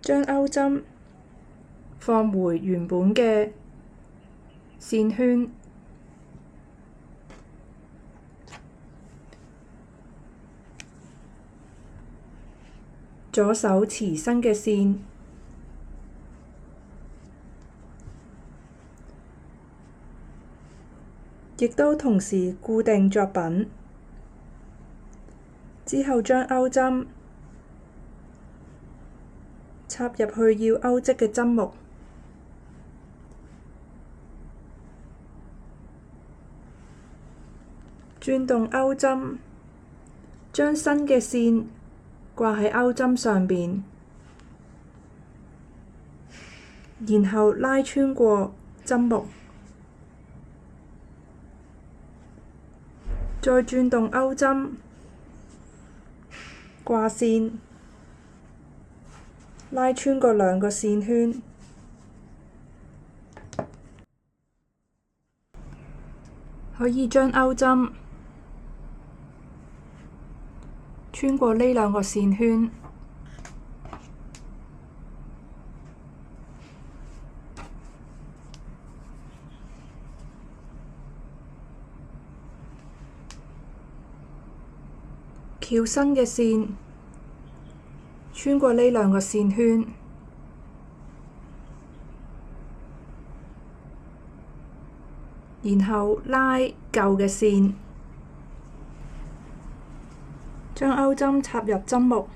將鈎針放回原本嘅線圈，左手持新嘅線，亦都同時固定作品，之後將鈎針插入去要鈎織嘅針目，轉動鈎針，將新嘅線掛喺鈎針上邊，然後拉穿過針目，再轉動鈎針，掛線，拉穿過兩個線圈，可以將鈎針穿過呢兩個線圈，翹新嘅線，穿過呢兩個線圈，然後拉舊嘅線，將鈎針插入針目，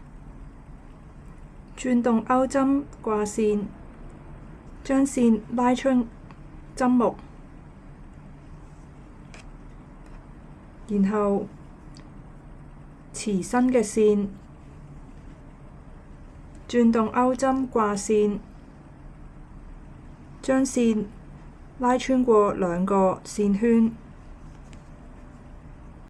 轉動鈎針掛線，將線拉出針目，然後持新嘅線，轉動鈎針掛線，將線拉穿過兩個線圈。